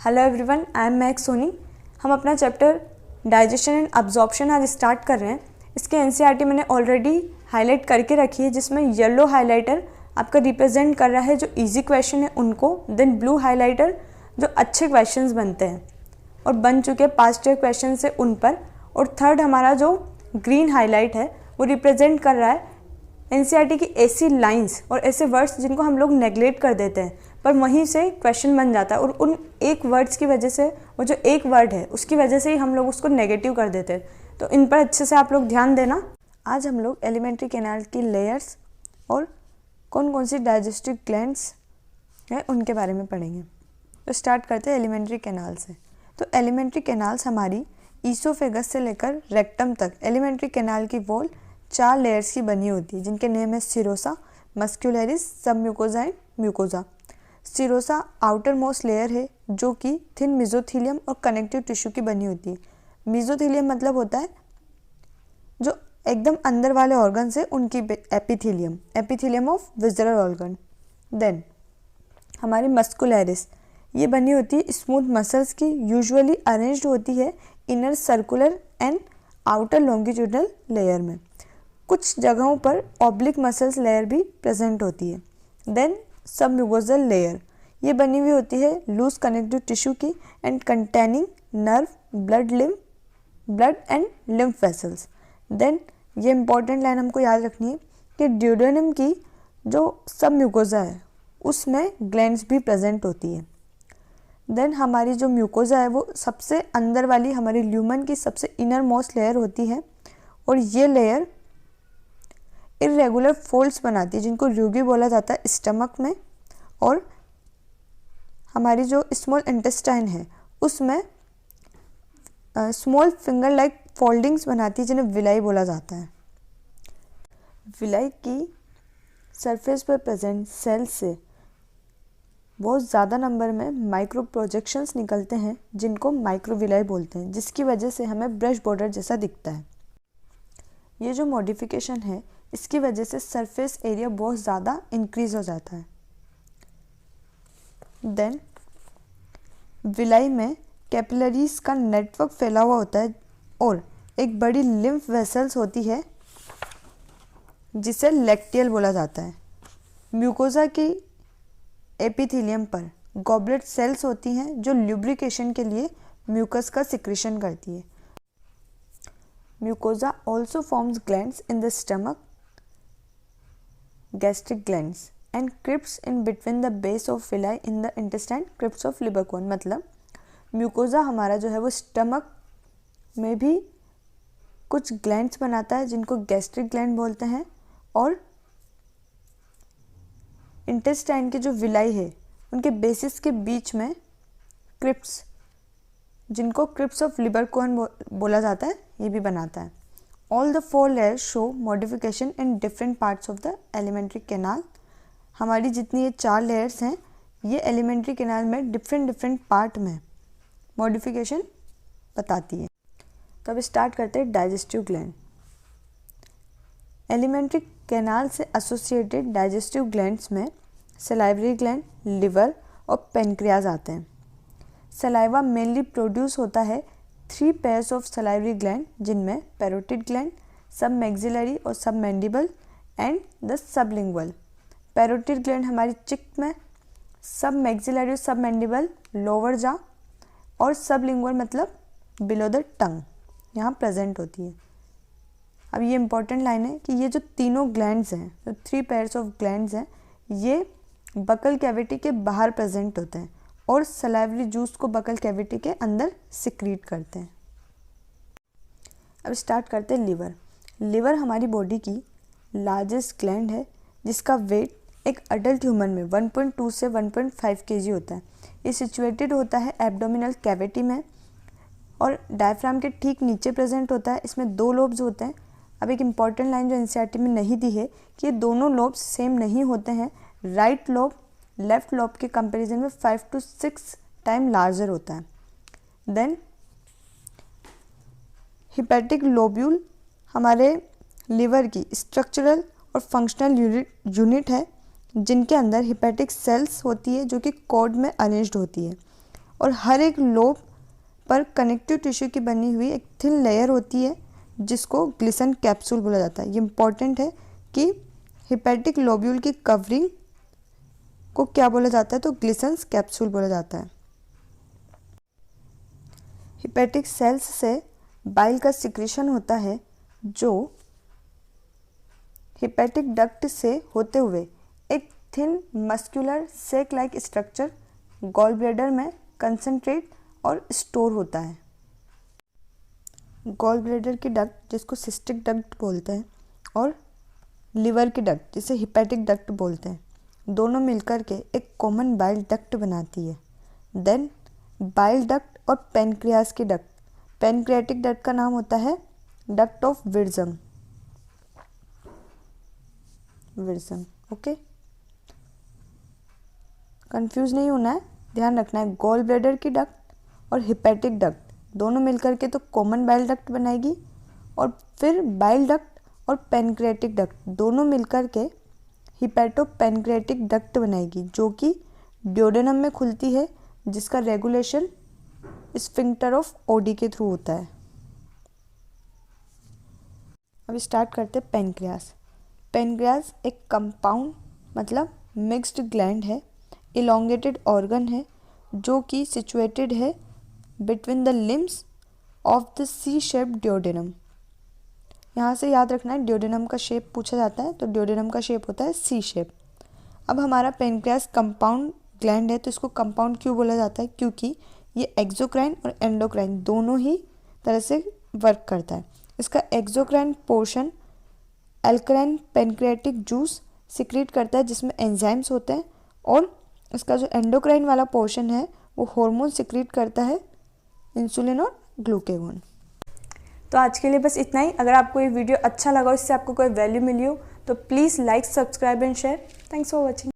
Hello everyone, I am Mac Soni. हम अपना chapter digestion and absorption आज स्टार्ट कर रहे हैं। इसके एनसीईआरटी मैंने ऑलरेडी हाईलाइट करके रखी है, जिसमें येलो हाइलाइटर आपका रिप्रेजेंट कर रहा है जो इजी क्वेश्चन है उनको, देन ब्लू हाइलाइटर जो अच्छे क्वेश्चंस बनते हैं और बन चुके पास्ट ईयर क्वेश्चन से उन पर, और थर्ड हमारा जो ग्रीन हाईलाइट है वो रिप्रेजेंट कर रहा है एनसीईआरटी की ऐसी लाइंस और ऐसे वर्ड्स जिनको हम लोग नेग्लेक्ट कर देते हैं पर वहीं से क्वेश्चन बन जाता है, और उन एक वर्ड्स की वजह से, वो जो एक वर्ड है उसकी वजह से ही हम लोग उसको नेगेटिव कर देते हैं। तो इन पर अच्छे से आप लोग ध्यान देना। आज हम लोग एलिमेंट्री कैनाल की लेयर्स और कौन कौन सी डाइजेस्टिव ग्लैंड्स हैं उनके बारे में पढ़ेंगे। तो स्टार्ट करते हैं एलिमेंट्री कैनाल से। तो एलिमेंट्री कैनाल्स हमारी ईसोफेगस से लेकर रेक्टम तक एलिमेंट्री कैनाल की वॉल 4 लेयर्स की बनी होती है, जिनके नेम है serosa, muscularis, submucosa and mucosa. Serosa outermost layer है जो कि थिन मेसोथीलियम और कनेक्टिव टिश्यू की बनी होती है। मेसोथीलियम मतलब होता है जो एकदम अंदर वाले ऑर्गन से उनकी epithelium, epithelium of visceral organ. Then हमारी मस्कुलरिस, ये बनी होती है स्मूथ मसल्स की, यूजुअली अरेंज्ड होती है inner circular and outer longitudinal layer में। कुछ जगहों पर ऑब्लिक मसल्स लेयर भी प्रेजेंट होती है। देन सबम्यूकोजल लेयर, ये बनी हुई होती है लूज कनेक्टिव टिश्यू की and containing nerve, blood and lymph vessels. Then ये इंपॉर्टेंट लाइन हमको याद रखनी है कि ड्यूडेनम की जो सबम्यूकोजा है उसमें ग्लैंड्स भी प्रेजेंट होती है। देन हमारी जो म्यूकोजा है वो सबसे अंदर वाली हमारी ल्यूमन की सबसे इनर मोस्ट लेयर होती है, और ये लेयर इरेगुलर फोल्ड्स बनाती है जिनको रूगी बोला जाता है स्टमक में, और हमारी जो स्मॉल इंटेस्टाइन है उसमें स्मॉल फिंगर लाइक फोल्डिंग्स बनाती है जिन्हें विलाई बोला जाता है। विलाई की सरफेस पर प्रेजेंट सेल्स से बहुत ज़्यादा नंबर में माइक्रो प्रोजेक्शंस निकलते हैं जिनको माइक्रोविलाई बोलते हैं, जिसकी वजह से हमें ब्रश बॉर्डर जैसा दिखता है। ये जो मॉडिफिकेशन है इसकी वजह से सरफेस एरिया बहुत ज़्यादा इंक्रीज हो जाता है। देन विलाई में कैपिलरीज का नेटवर्क फैला हुआ होता है और एक बड़ी लिम्फ वेसल्स होती है जिसे लैक्टियल बोला जाता है। म्यूकोजा की एपिथीलियम पर गॉबलेट सेल्स होती हैं जो ल्यूब्रिकेशन के लिए म्यूकस का सिक्रीशन करती है। Mucosa also forms glands in the stomach, gastric glands and crypts in between the base of villi in the intestine, crypts of Lieberkühn। मतलब म्यूकोजा हमारा जो है वो स्टमक में भी कुछ ग्लैंड्स बनाता है जिनको गैस्ट्रिक ग्लैंड बोलते हैं, और इंटेस्टाइन की जो विलाई है उनके बेसिस के बीच में क्रिप्ट्स, जिनको क्रिप्ट्स ऑफ लिबरकुहन बोला जाता है, ये भी बनाता है। All the 4 layers show modification in different parts of the alimentary canal। हमारी जितनी ये 4 layers हैं ये एलिमेंट्री कैनाल में डिफरेंट पार्ट में मॉडिफिकेशन बताती है। तो अब स्टार्ट करते हैं डाइजेस्टिव ग्लैंड। एलिमेंट्री कैनाल से एसोसिएटेड डाइजेस्टिव ग्लैंड्स में सलाइवरी ग्लैंड, लिवर और पेनक्रियाज आते हैं। सलाइवा मेनली प्रोड्यूस होता है 3 पेयर्स ऑफ सलाइवरी ग्लैंड, जिनमें पैरोटिड ग्लैंड, सब मैक्सिलरी और सब mandible and the sublingual. Parotid gland हमारी चिक में, सब मैक्सिलरी और सब मैंडिबल लोअर जा, और सबलिंगुअल मतलब बिलो द टंग यहाँ प्रेजेंट होती है। अब ये इंपॉर्टेंट लाइन है कि ये जो तीनों ग्लैंड्स हैं, जो 3 पेयर्स ऑफ ग्लैंड्स हैं, ये बकल कैविटी के बाहर प्रेजेंट होते हैं और सलाइवरी जूस को बकल कैविटी के अंदर सिक्रीट करते हैं। अब स्टार्ट करते हैं लिवर। लिवर हमारी बॉडी की लार्जेस्ट ग्लैंड है जिसका वेट एक अडल्ट ह्यूमन में 1.2 से 1.5 kg होता है। ये सिचुएटेड होता है एब्डोमिनल कैविटी में और डायफ्राम के ठीक नीचे प्रेजेंट होता है। इसमें 2 लोब्स होते हैं। अब एक इम्पॉर्टेंट लाइन जो एनसीईआरटी में नहीं दी है कि ये दोनों लोब्स सेम नहीं होते हैं। राइट लोब लेफ्ट लोब के कंपैरिजन में 5 to 6 टाइम लार्जर होता है। देन हिपैटिक लोब्यूल हमारे लिवर की स्ट्रक्चरल और फंक्शनल यूनिट है, जिनके अंदर हिपैटिक सेल्स होती है जो कि कॉर्ड में अरेंज्ड होती है, और हर एक लोब पर कनेक्टिव टिश्यू की बनी हुई एक थिन लेयर होती है जिसको ग्लिसन कैप्सूल बोला जाता है। ये इम्पॉर्टेंट है कि हिपैटिक लोब्यूल की कवरिंग को क्या बोला जाता है, तो ग्लिसन कैप्सूल बोला जाता है। हिपैटिक सेल्स से बाइल का सिक्रीशन होता है जो हिपैटिक डक्ट से होते हुए एक थिन मस्कुलर सेक लाइक स्ट्रक्चर गॉल ब्लैडर में कंसंट्रेट और स्टोर होता है। गॉल ब्लैडर की डक्ट जिसको सिस्टिक डक्ट बोलते हैं और लिवर की डक्ट जिसे हिपैटिक डक्ट बोलते हैं, दोनों मिलकर के एक कॉमन बाइल डक्ट बनाती है। देन बाइल डक्ट और पेनक्रियास की डक्ट, पेनक्रियाटिक डक्ट का नाम होता है डक्ट ऑफ विर्जम। ओके, कंफ्यूज नहीं होना है, ध्यान रखना है। गॉल ब्लैडर की डक्ट और हिपैटिक डक्ट दोनों मिलकर के तो कॉमन बाइल डक्ट बनाएगी और फिर बाइल डक्ट और पेनक्रियाटिक डक्ट दोनों मिलकर के हिपैटो पेनक्रियाटिक डक्ट बनाएगी जो कि ड्यूडेनम में खुलती है, जिसका रेगुलेशन स्फिंक्टर ऑफ ओडी के थ्रू होता है। अब स्टार्ट करते हैं पेनक्रियास। पेनक्रियास एक कंपाउंड मतलब मिक्स्ड ग्लैंड है, इलोंगेटेड ऑर्गन है जो कि सिचुएटेड है between the limbs of the C shape duodenum. यहाँ से याद रखना है, ड्यूडेनम का शेप पूछा जाता है तो ड्यूडेनम का शेप होता है सी शेप। अब हमारा पेनक्रियास कंपाउंड ग्लैंड है, तो इसको कंपाउंड क्यों बोला जाता है, क्योंकि ये एक्सोक्राइन और एंडोक्राइन दोनों ही तरह से वर्क करता है। इसका exocrine portion alkaline pancreatic juice secrete करता है जिसमें एंजाइम्स होते हैं, और इसका जो एंडोक्राइन वाला पोर्शन है वो हार्मोन सिक्रीट करता है, इंसुलिन और ग्लूकेगॉन। तो आज के लिए बस इतना ही। अगर आपको ये वीडियो अच्छा लगा हो, इससे आपको कोई वैल्यू मिली हो, तो please like, subscribe and share. Thanks for watching.